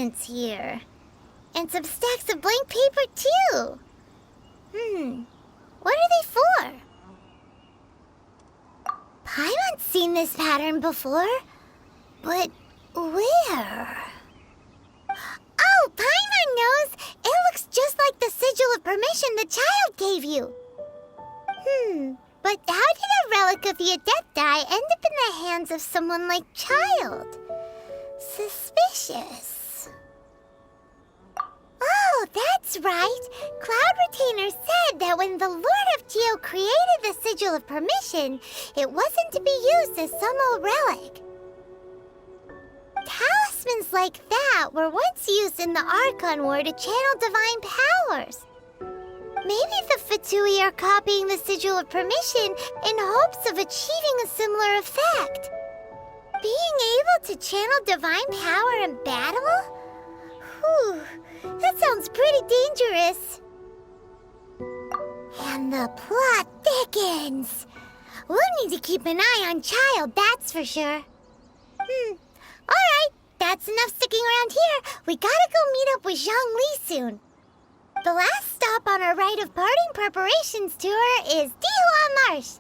documents here. And some stacks of blank paper, too. What are they for? Paimon's seen this pattern before. But where? Oh, Paimon knows! It looks just like the sigil of permission the child gave you. But how did a relic of the Adepti end up in the hands of someone like Childe? Suspicious. Oh, that's right. Cloud Retainer said that when the Lord of Geo created the Sigil of Permission, it wasn't to be used as some old relic. Talismans like that were once used in the Archon War to channel divine powers. Maybe the Fatui are copying the Sigil of Permission in hopes of achieving a similar effect. Being able to channel divine power in battle? Whew, that sounds pretty dangerous. And the plot thickens. We'll need to keep an eye on Childe, that's for sure. Alright, that's enough sticking around here. We gotta go meet up with Zhongli soon. The last stop on our rite of parting preparations tour is Dihua Marsh.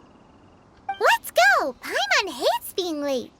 Let's go! Paimon hates being late.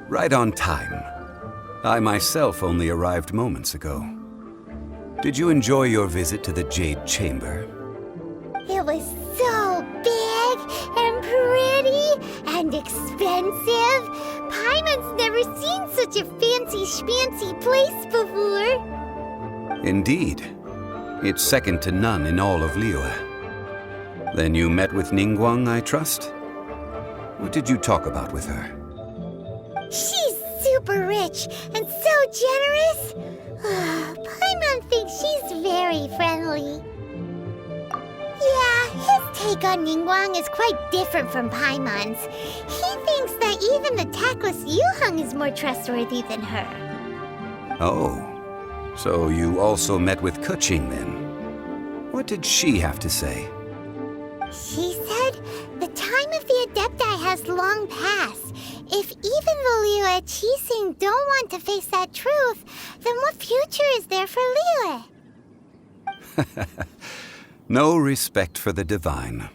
Right on time. I myself only arrived moments ago. Did you enjoy your visit to the Jade Chamber? It was so big and pretty and expensive. Paimon's never seen such a fancy schmancy place before. Indeed. It's second to none in all of Liyue. Then you met with Ningguang, I trust? What did you talk about with her? She's super rich and so generous. Paimon thinks she's very friendly. Yeah, his take on Ningguang is quite different from Paimon's. He thinks that even the tactless Yuheng is more trustworthy than her. Oh, so you also met with Keqing then? What did she have to say? She said the time of the Adepti has long passed. If even the Liyue Qixing don't want to face that truth, then what future is there for Liyue? No respect for the divine.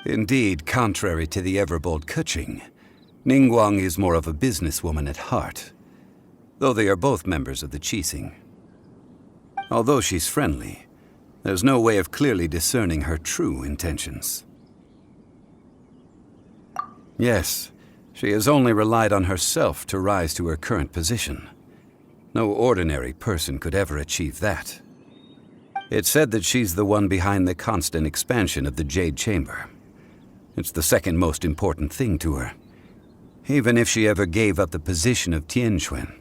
Indeed, contrary to the ever-bold Keqing, Ningguang is more of a businesswoman at heart, though they are both members of the Qixing. Although she's friendly, there's no way of clearly discerning her true intentions. Yes, she has only relied on herself to rise to her current position. No ordinary person could ever achieve that. It's said that she's the one behind the constant expansion of the Jade Chamber. It's the second most important thing to her. Even if she ever gave up the position of Tianquan,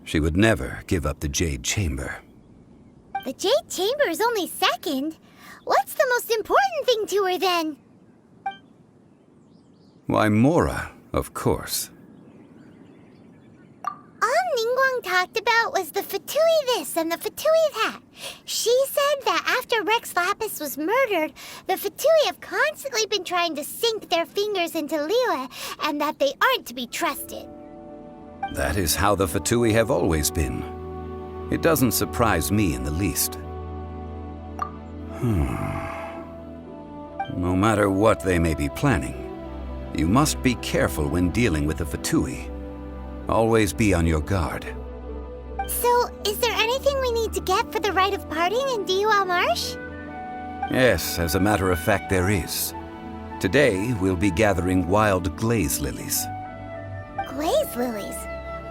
she would never give up the Jade Chamber. The Jade Chamber is only second. What's the most important thing to her then? Why, Mora, of course. All Ningguang talked about was the Fatui this and the Fatui that. She said that after Rex Lapis was murdered, the Fatui have constantly been trying to sink their fingers into Liyue, and that they aren't to be trusted. That is how the Fatui have always been. It doesn't surprise me in the least. No matter what they may be planning, you must be careful when dealing with the Fatui. Always be on your guard. So, is there anything we need to get for the rite of parting in Dihua Marsh? Yes, as a matter of fact, there is. Today, we'll be gathering wild glaze lilies. Glaze lilies?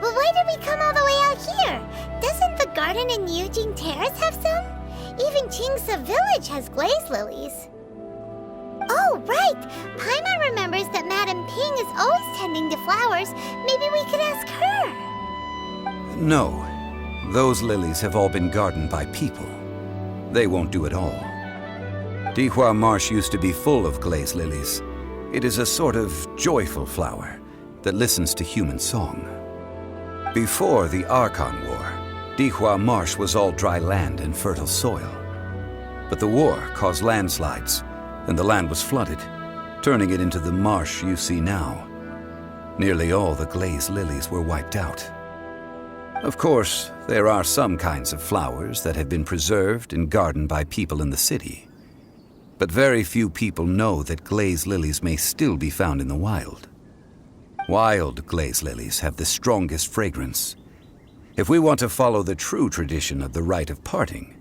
Well, why did we come all the way out here? Doesn't the garden in Yujing Terrace have some? Even Qingse Village has glaze lilies. Oh, right! Paimon remembers that Madame Ping is always tending to flowers. Maybe we could ask her. No. Those lilies have all been gardened by people. They won't do it all. Dihua Marsh used to be full of glaze lilies. It is a sort of joyful flower that listens to human song. Before the Archon War, Dihua Marsh was all dry land and fertile soil. But the war caused landslides, and the land was flooded, turning it into the marsh you see now. Nearly all the glaze lilies were wiped out. Of course, there are some kinds of flowers that have been preserved and gardened by people in the city. But very few people know that glaze lilies may still be found in the wild. Wild glaze lilies have the strongest fragrance. If we want to follow the true tradition of the rite of parting,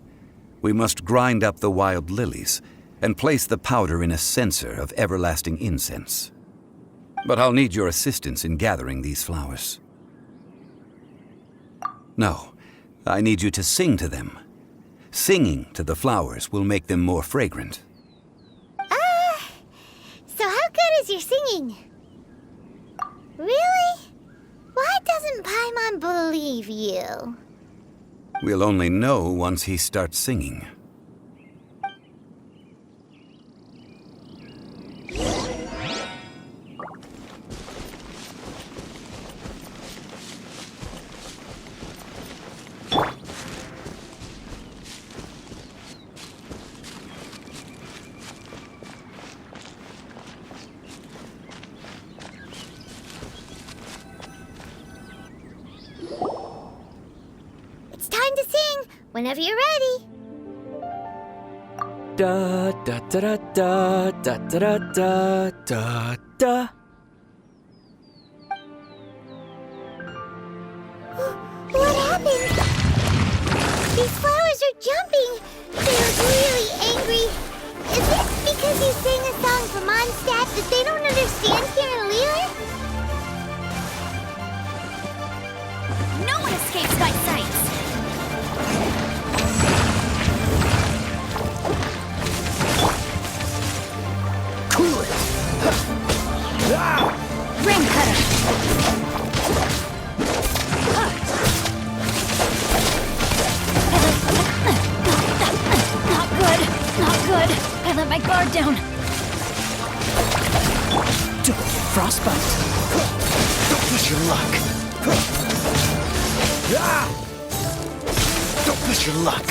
we must grind up the wild lilies and place the powder in a censer of everlasting incense. But I'll need your assistance in gathering these flowers. No, I need you to sing to them. Singing to the flowers will make them more fragrant. So how good is your singing? Really? Why doesn't Paimon believe you? We'll only know once he starts singing. It's time to sing, whenever you're ready. Da da da da da da da da da da. What happened? These flowers are jumping. They're really angry. Is it because you sang a song for Mondstadt that they don't understand here in Liyue? No one escapes my sights! Cool it! Ring cutter! Not good! Not good! I let my guard down! Frostbite! Don't push your luck! Don't push your luck!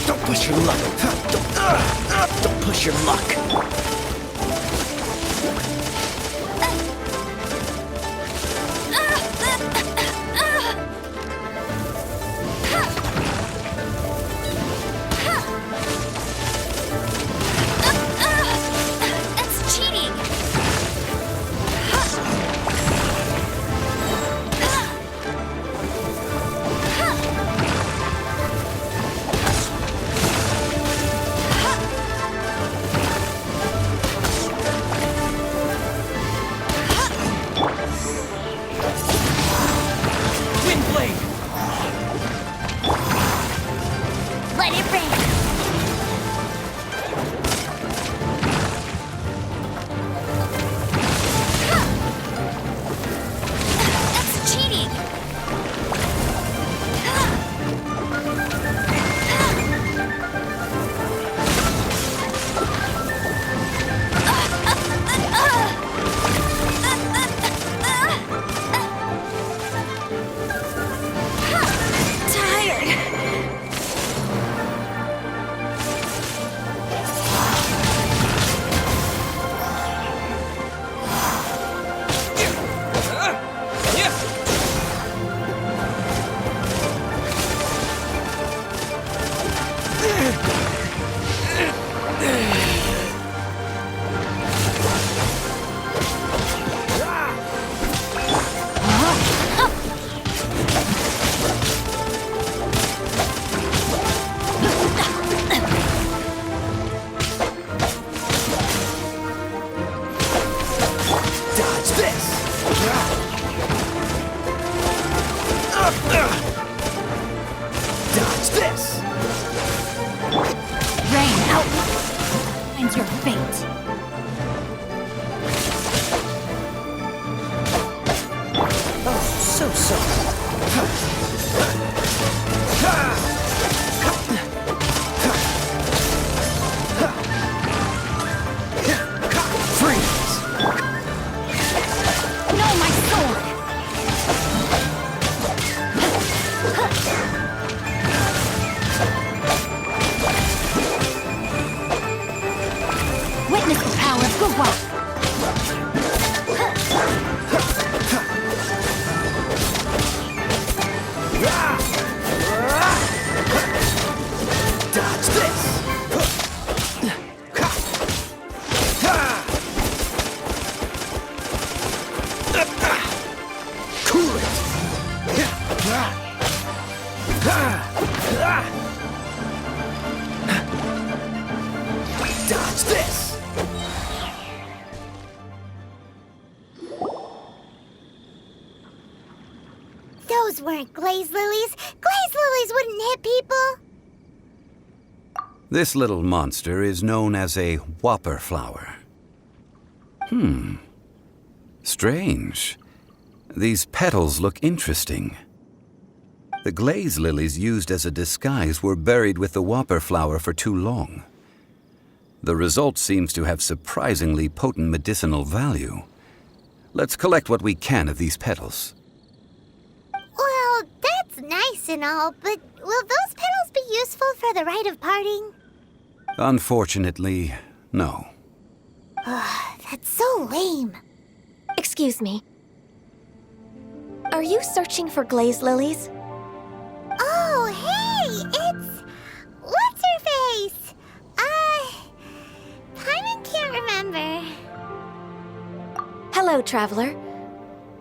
Don't push your luck! Don't push your luck! It's cheating! Windblade! Let it rain! That's cheating! Rain out! And your fate. Oh, so sorry. Freeze! No, my sword! Witness the power of good work! Dodge this! Cool it! Dodge this! Those weren't glaze lilies. Glaze lilies wouldn't hit people. This little monster is known as a whopper flower. Strange. These petals look interesting. The glaze lilies used as a disguise were buried with the whopper flower for too long. The result seems to have surprisingly potent medicinal value. Let's collect what we can of these petals. Well, that's nice and all, but will those petals be useful for the rite of parting? Unfortunately, no. That's so lame. Excuse me. Are you searching for glaze lilies? Oh, hey, it's... What's her face? Paimon can't remember. Hello, traveler.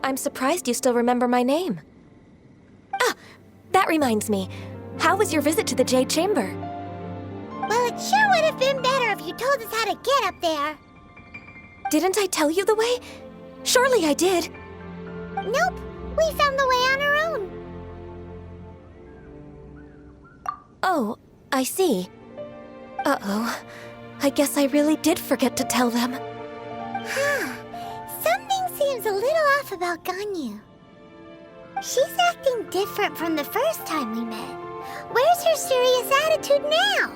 I'm surprised you still remember my name. Ah, that reminds me. How was your visit to the Jade Chamber? Well, it sure would have been better if you told us how to get up there. Didn't I tell you the way? Surely I did. Nope, we found the way on our own. Oh, I see. Uh-oh. I guess I really did forget to tell them. Something seems a little off about Ganyu. She's acting different from the first time we met. Where's her serious attitude now?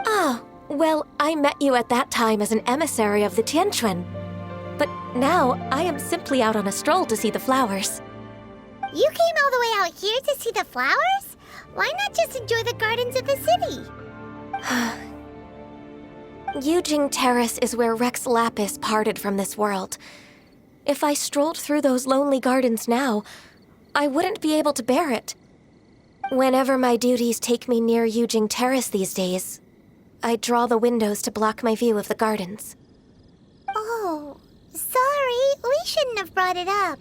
Ah, well, I met you at that time as an emissary of the Tianquan. But now, I am simply out on a stroll to see the flowers. You came all the way out here to see the flowers? Why not just enjoy the gardens of the city? Yujing Terrace is where Rex Lapis parted from this world. If I strolled through those lonely gardens now, I wouldn't be able to bear it. Whenever my duties take me near Yujing Terrace these days, I draw the windows to block my view of the gardens. Oh, sorry, we shouldn't have brought it up.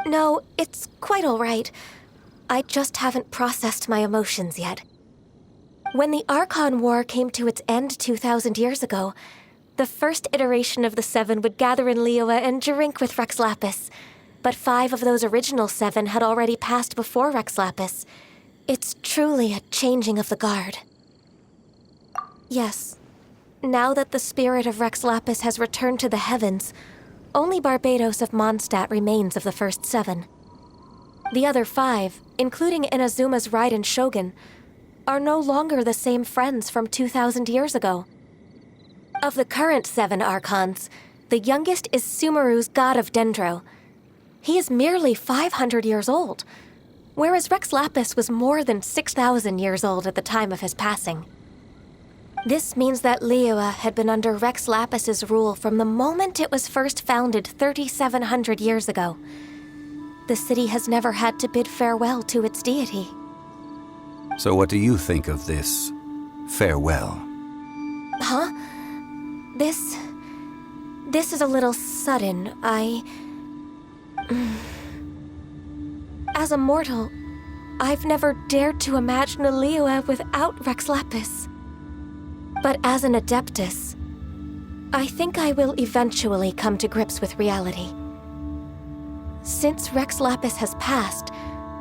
No, it's quite all right. I just haven't processed my emotions yet. When the Archon War came to its end 2,000 years ago, the first iteration of the Seven would gather in Liyue and drink with Rex Lapis. But 5 of those original 7 had already passed before Rex Lapis. It's truly a changing of the guard. Yes, now that the spirit of Rex Lapis has returned to the heavens, only Barbados of Mondstadt remains of the first 7. The other 5, including Inazuma's Raiden Shogun, are no longer the same friends from 2,000 years ago. Of the current 7 Archons, the youngest is Sumeru's god of Dendro. He is merely 500 years old, whereas Rex Lapis was more than 6,000 years old at the time of his passing. This means that Liyue had been under Rex Lapis's rule from the moment it was first founded 3,700 years ago. The city has never had to bid farewell to its deity. So what do you think of this farewell? Huh? This is a little sudden. As a mortal, I've never dared to imagine a Liyue without Rex Lapis. But as an Adeptus, I think I will eventually come to grips with reality. Since Rex Lapis has passed,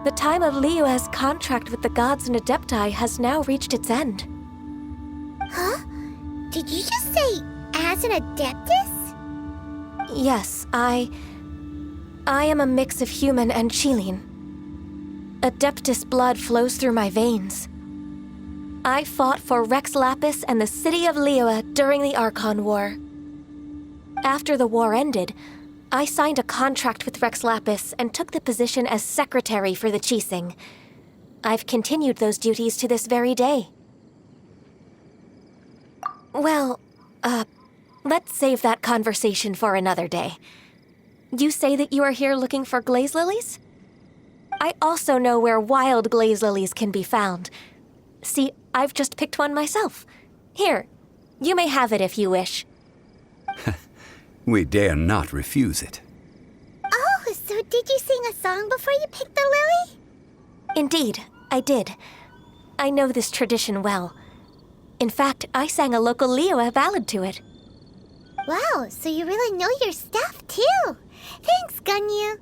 The time of Liyue's contract with the gods and Adepti has now reached its end. Huh? Did you just say as an Adeptus? Yes, I am a mix of human and Chilean. Adeptus blood flows through my veins. I fought for Rex Lapis and the city of Liyue during the Archon War. After the war ended, I signed a contract with Rex Lapis and took the position as secretary for the Qixing. I've continued those duties to this very day. Well, let's save that conversation for another day. You say that you are here looking for glaze lilies? I also know where wild glaze lilies can be found. See, I've just picked one myself. Here, you may have it if you wish. We dare not refuse it. Oh, so did you sing a song before you picked the lily? Indeed, I did. I know this tradition well. In fact, I sang a local Liyue ballad to it. Wow, so you really know your stuff, too. Thanks, Ganyu.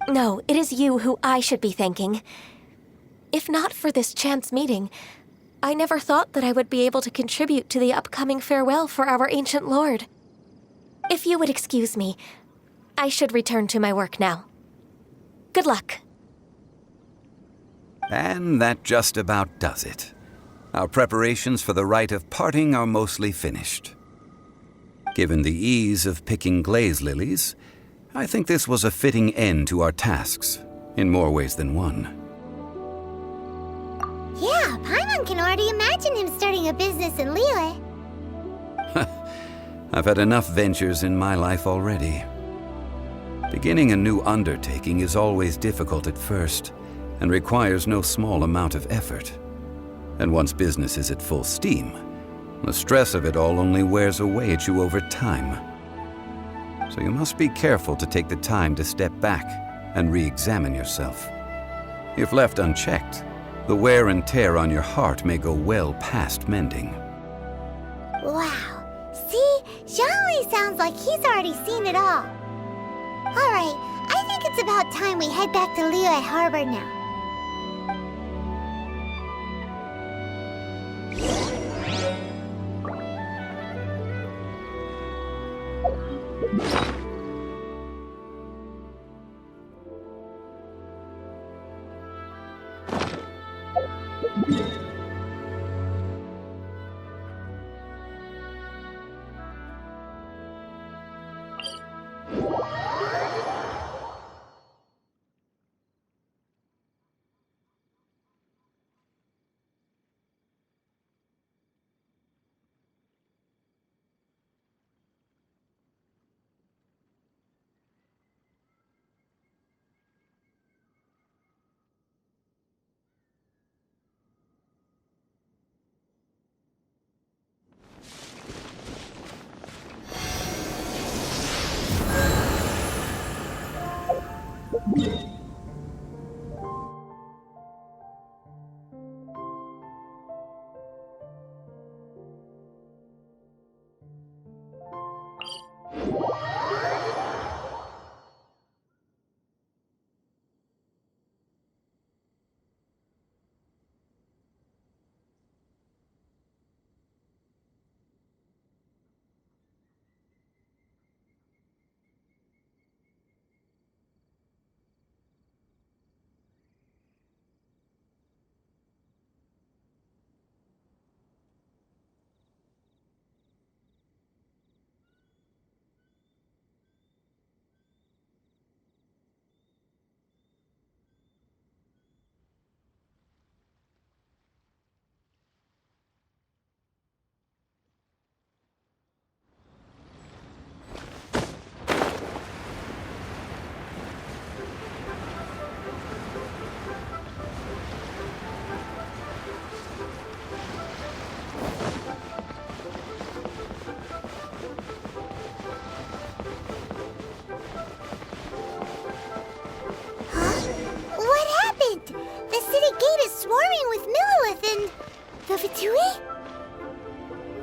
No, it is you who I should be thanking. If not for this chance meeting, I never thought that I would be able to contribute to the upcoming farewell for our ancient lord. If you would excuse me, I should return to my work now. Good luck. And that just about does it. Our preparations for the rite of parting are mostly finished. Given the ease of picking glaze lilies, I think this was a fitting end to our tasks, in more ways than one. Yeah, Paimon can already imagine him starting a business in Liyue. I've had enough ventures in my life already. Beginning a new undertaking is always difficult at first, and requires no small amount of effort. And once business is at full steam, the stress of it all only wears away at you over time. So you must be careful to take the time to step back and re-examine yourself. If left unchecked, the wear and tear on your heart may go well past mending. Wow. See? Zhongli sounds like he's already seen it all. Alright, I think it's about time we head back to Liyue Harbor now.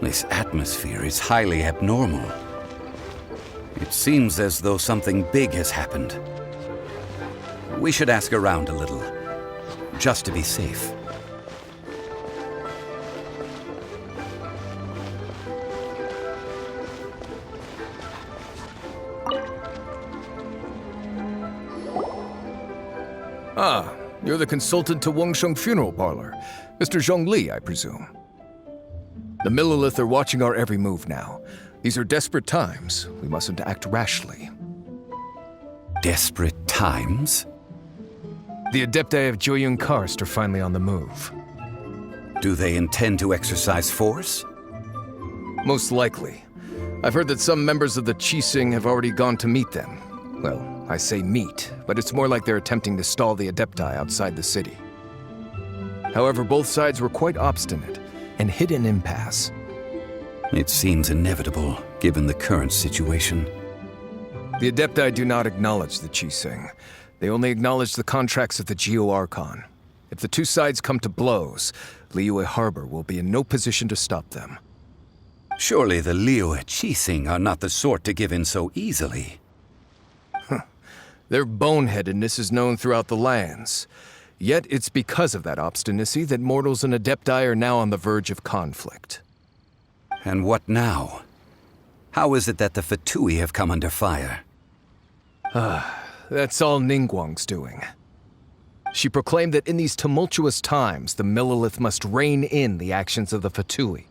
This atmosphere is highly abnormal. It seems as though something big has happened. We should ask around a little. just to be safe. Ah, you're the consultant to Wangsheng Funeral Parlor. Mr. Zhongli, I presume. The Millelith are watching our every move now. These are desperate times. We mustn't act rashly. Desperate times? The Adepti of Joyun Karst are finally on the move. Do they intend to exercise force? Most likely. I've heard that some members of the Qixing have already gone to meet them. Well, I say meet, but it's more like they're attempting to stall the Adepti outside the city. However, both sides were quite obstinate and hit an impasse. It seems inevitable, given the current situation. The Adepti do not acknowledge the Qixing. They only acknowledge the contracts of the Geo-Archon. If the two sides come to blows, Liyue Harbor will be in no position to stop them. Surely the Liyue Qixing are not the sort to give in so easily. Their boneheadedness is known throughout the lands. Yet it's because of that obstinacy that mortals and Adepti are now on the verge of conflict. And what now? How is it that the Fatui have come under fire? That's all Ningguang's doing. She proclaimed that in these tumultuous times, the Millelith must rein in the actions of the Fatui.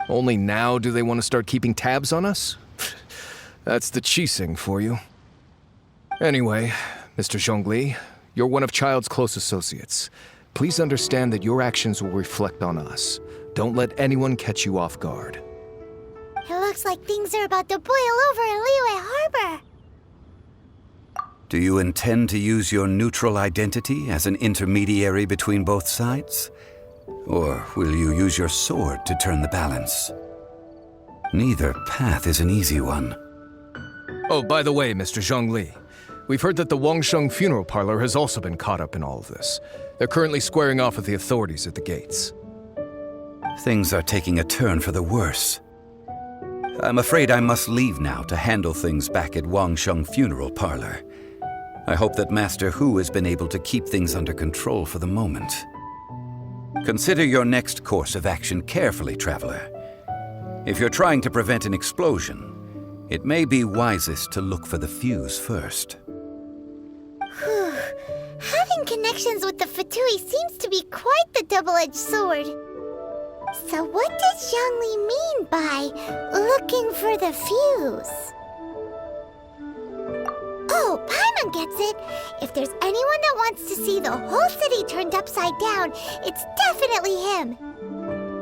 Only now do they want to start keeping tabs on us? That's the Qixing for you. Anyway, Mr. Zhongli, you're one of Childe's close associates. Please understand that your actions will reflect on us. Don't let anyone catch you off guard. It looks like things are about to boil over in Liyue Harbor. Do you intend to use your neutral identity as an intermediary between both sides? Or will you use your sword to turn the balance? Neither path is an easy one. Oh, by the way, Mr. Zhongli, we've heard that the Wangsheng Funeral Parlor has also been caught up in all of this. They're currently squaring off with the authorities at the gates. Things are taking a turn for the worse. I'm afraid I must leave now to handle things back at Wangsheng Funeral Parlor. I hope that Master Hu has been able to keep things under control for the moment. Consider your next course of action carefully, Traveler. If you're trying to prevent an explosion, it may be wisest to look for the fuse first. Having connections with the Fatui seems to be quite the double-edged sword. So what does Zhongli mean by looking for the fuse? Oh, Paimon gets it. If there's anyone that wants to see the whole city turned upside down, it's definitely him.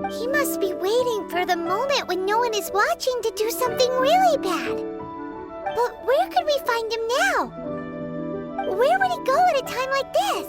He must be waiting for the moment when no one is watching to do something really bad. But where could we find him now? Where would he go at a time like this?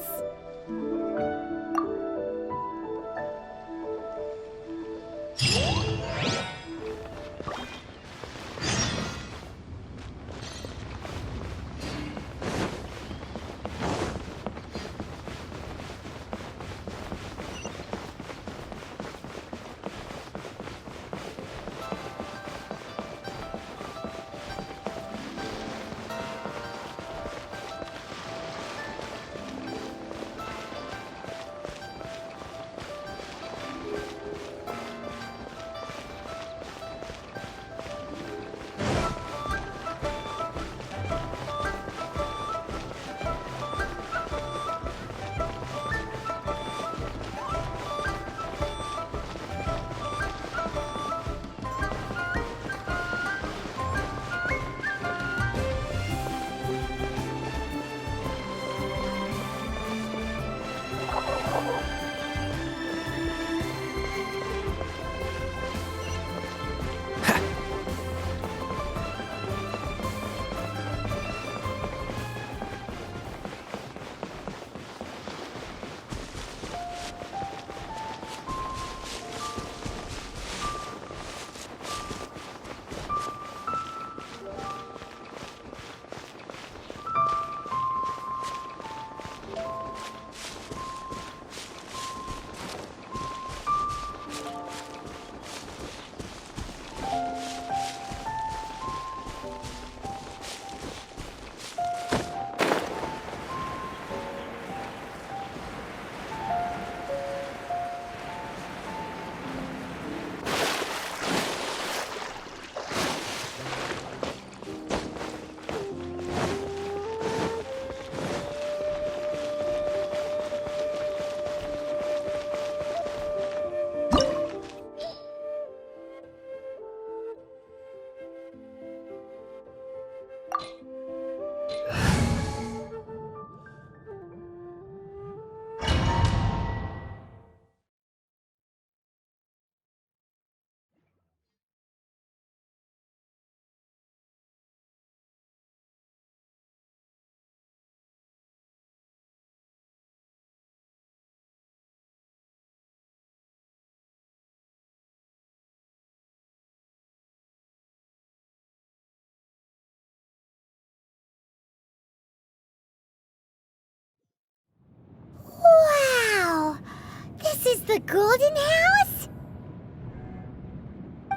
The Golden House?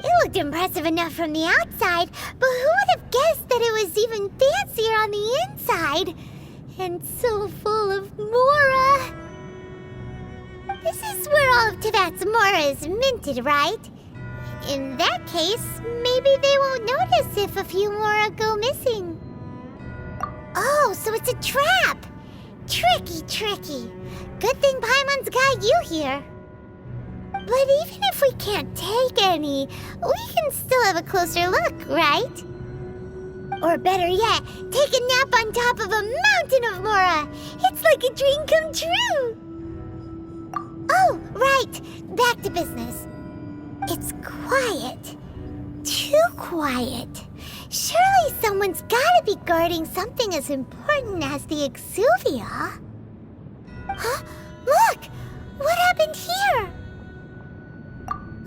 It looked impressive enough from the outside, but who would have guessed that it was even fancier on the inside? And so full of Mora. This is where all of Teyvat's Mora is minted, right? In that case, maybe they won't notice if a few Mora go missing. Oh, so it's a trap! Tricky, tricky. Good thing Paimon's got you here. But even if we can't take any, we can still have a closer look, right? Or better yet, take a nap on top of a mountain of Mora. It's like a dream come true. Oh, right. Back to business. It's quiet. Too quiet. Surely someone's gotta be guarding something as important as the Exuvia. Huh? Look! What happened here?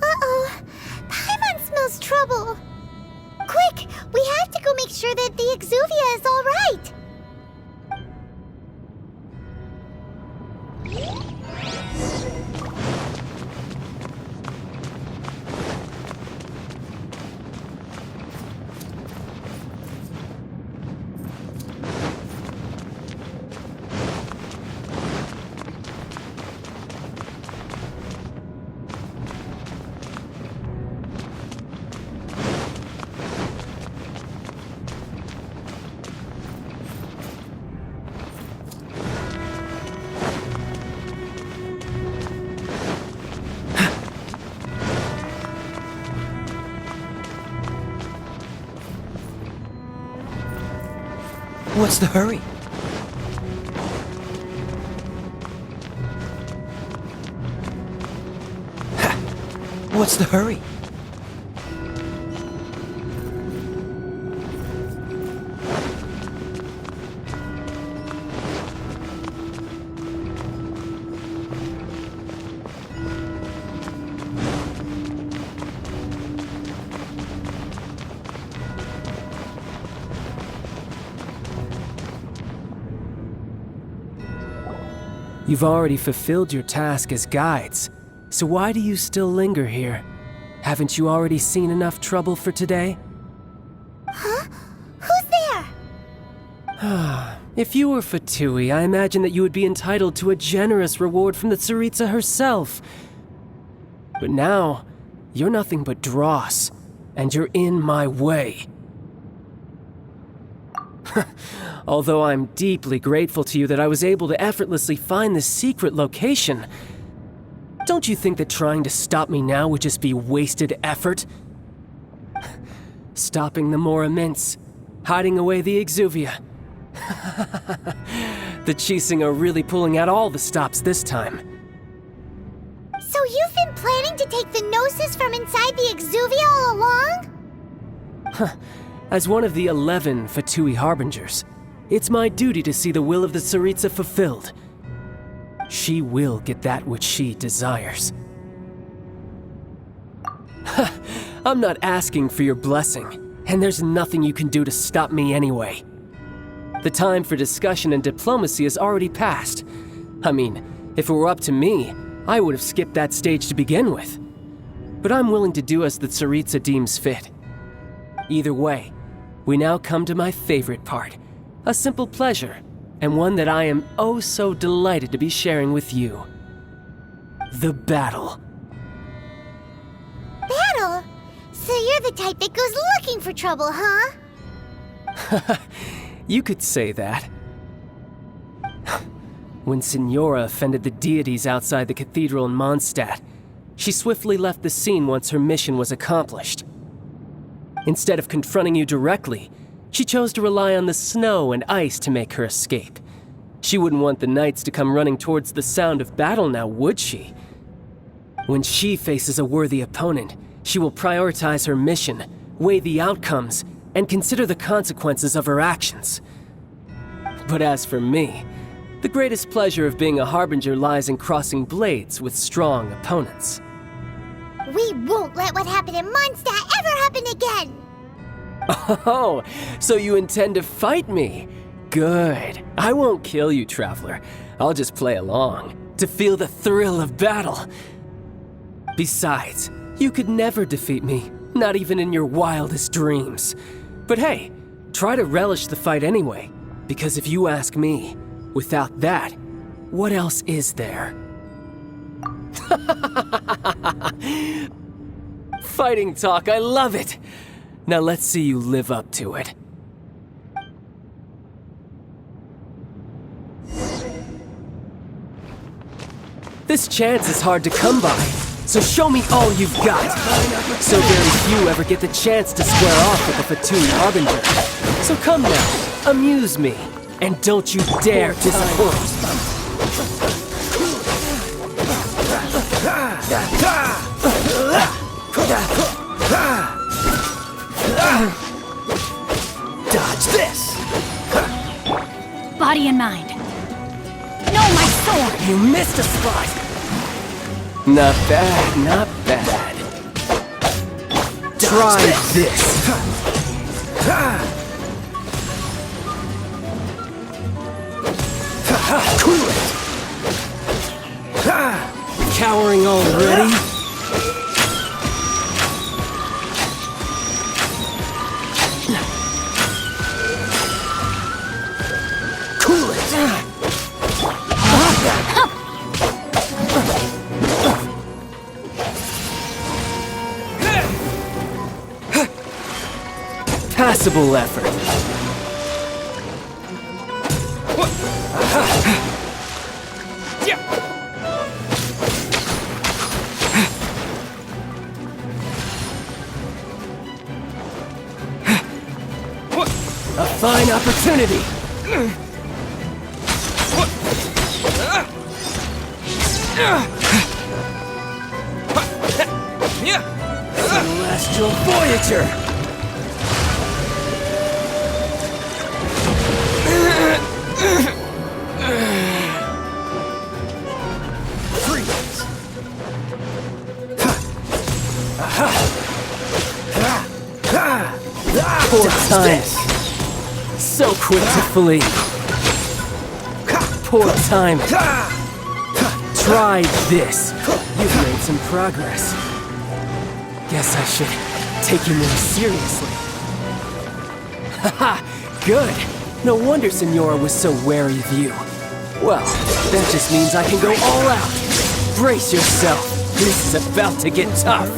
Uh-oh. Paimon smells trouble. Quick! We have to go make sure that the Exuvia is all right. What's the hurry? Ha! What's the hurry? You've already fulfilled your task as guides, so why do you still linger here? Haven't you already seen enough trouble for today? Huh? Who's there? If you were Fatui, I imagine that you would be entitled to a generous reward from the Tsaritsa herself. But now, you're nothing but dross, and you're in my way. Although I'm deeply grateful to you that I was able to effortlessly find this secret location, don't you think that trying to stop me now would just be wasted effort? Stopping the Mora Mints, hiding away the Exuvia. The Chising are really pulling out all the stops this time. So you've been planning to take the Gnosis from inside the Exuvia all along? As one of the 11 Fatui Harbingers, it's my duty to see the will of the Tsaritsa fulfilled. She will get that which she desires. I'm not asking for your blessing, and there's nothing you can do to stop me anyway. The time for discussion and diplomacy has already passed. I mean, if it were up to me, I would have skipped that stage to begin with. But I'm willing to do as the Tsaritsa deems fit. Either way, we now come to my favorite part. A simple pleasure, and one that I am oh so delighted to be sharing with you. The battle. Battle? So you're the type that goes looking for trouble, huh? You could say that. When Signora offended the deities outside the cathedral in Mondstadt, she swiftly left the scene once her mission was accomplished. Instead of confronting you directly, she chose to rely on the snow and ice to make her escape. She wouldn't want the knights to come running towards the sound of battle now, would she? When she faces a worthy opponent, she will prioritize her mission, weigh the outcomes, and consider the consequences of her actions. But as for me, the greatest pleasure of being a harbinger lies in crossing blades with strong opponents. We won't let what happened in Mondstadt ever happen again! Oh, so you intend to fight me? Good. I won't kill you, Traveler. I'll just play along, to feel the thrill of battle. Besides, you could never defeat me, not even in your wildest dreams. But hey, try to relish the fight anyway, because if you ask me, without that, what else is there? Fighting talk, I love it! Now let's see you live up to it. This chance is hard to come by, so show me all you've got. So very few ever get the chance to square off with the Fatui Harbinger. So come now, amuse me, and don't you dare disappoint. Dodge this! Body and mind. No, my sword! You missed a spot! Not bad, not bad. Try this! Cool it! Cowering already? Cool it! Passable effort. A fine opportunity. Celestial Voyager. Poor time. So quick to flee. Poor timing. Try this. You've made some progress. Guess I should take you more seriously. Haha, good. No wonder Senora was so wary of you. Well, that just means I can go all out. Brace yourself. This is about to get tough.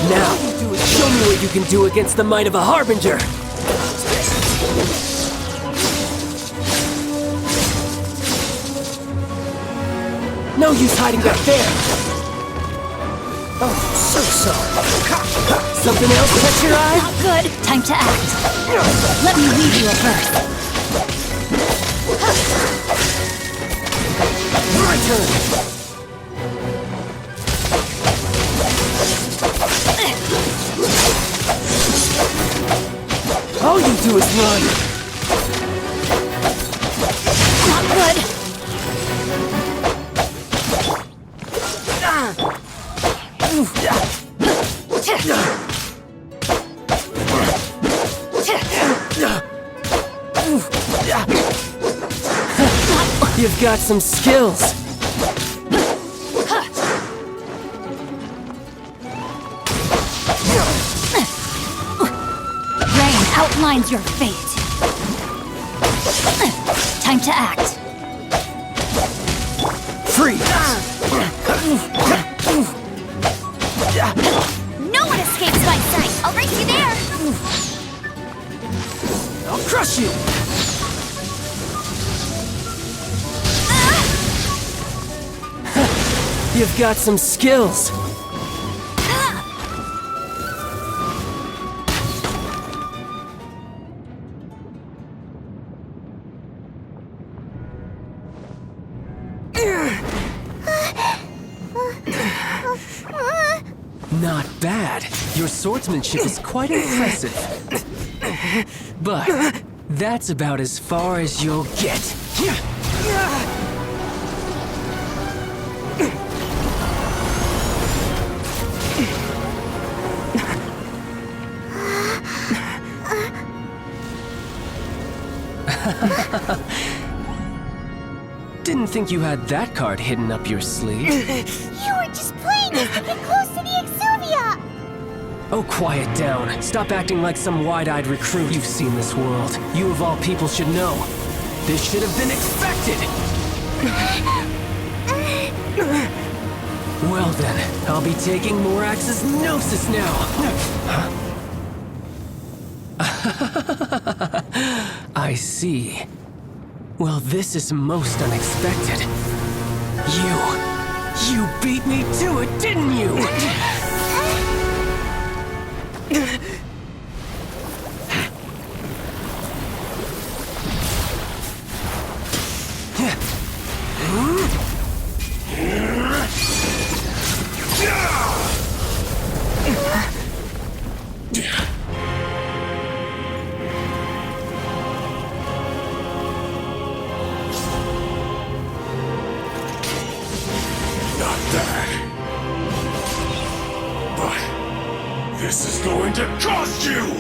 Now, show me what you can do against the might of a Harbinger. No use hiding back there. Oh, so sorry. Something else catch your eye? Not good. Time to act. Let me lead you a verse. My turn. All you do is run. Not good. You've got some skills. Rain outlines your fate. Time to act. Freeze! No one escapes my sight. I'll race you there. I'll crush you! You've got some skills. Not bad. Your swordsmanship is quite impressive. But that's about as far as you'll get. Didn't think you had that card hidden up your sleeve. You were just playing a stupid Oh, quiet down. Stop acting like some wide-eyed recruit. You've seen this world. You of all people should know. This should have been expected! Well then, I'll be taking Morax's Gnosis now! I see. Well, this is most unexpected. You beat me to it, didn't you? This is going to cost you!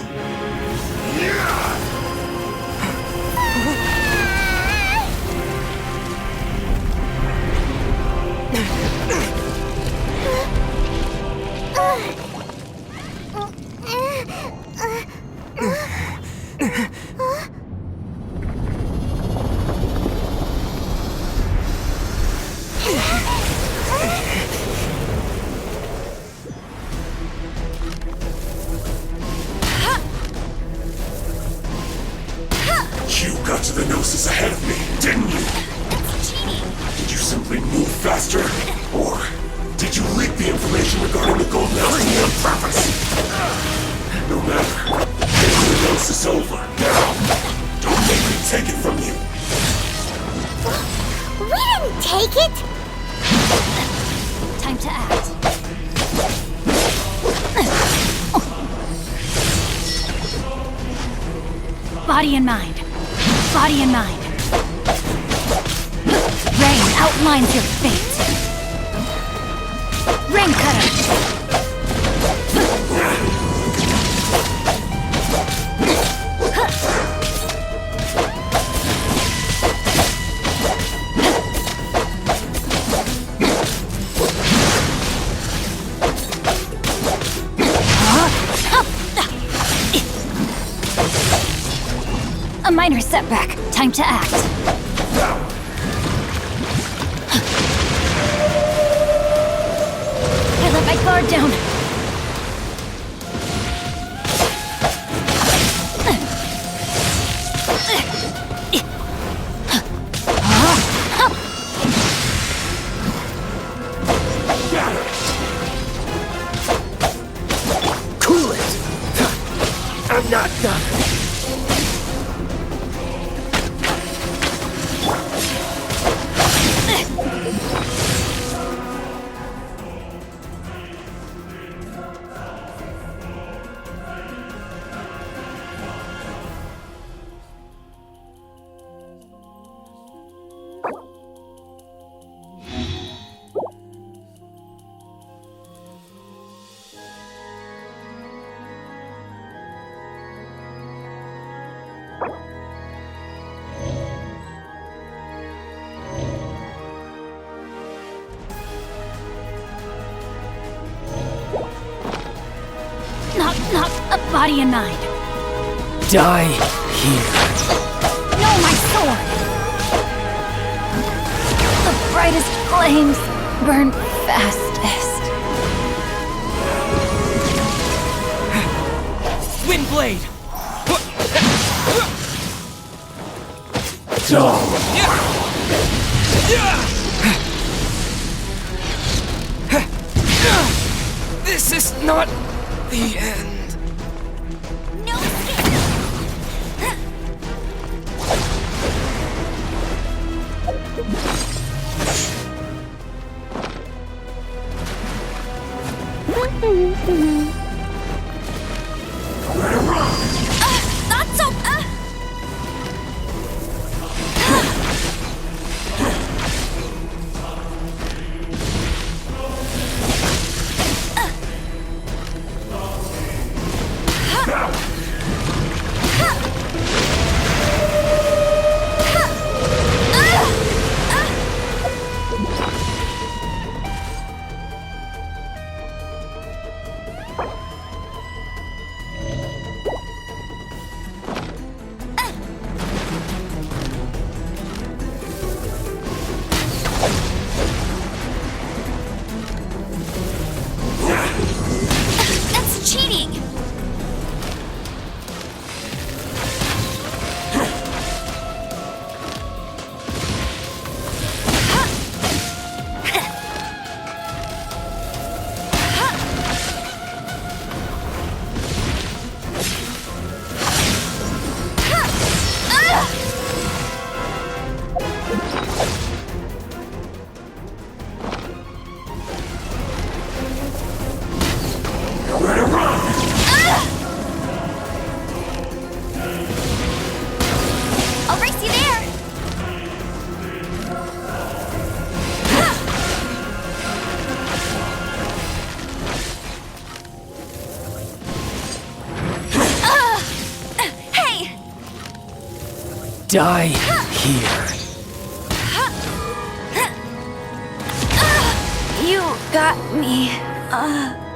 You got to the Gnosis ahead of me, didn't you? That's cheating. Did you simply move faster? Or did you leak the information regarding the Golden Elves on purpose? No matter. The Gnosis over. Now, don't make me take it from you. We didn't take it! Time to act. Body and mind. Body and mind. Rain outlines your fate. Rain cutter. A minor setback. Time to act. I let my guard down. Cool it! I'm not done. Not a body and mind. Die here. No, my sword! The brightest flames burn fastest. Windblade! This is not the end. No escape! Not so... Die here. You got me.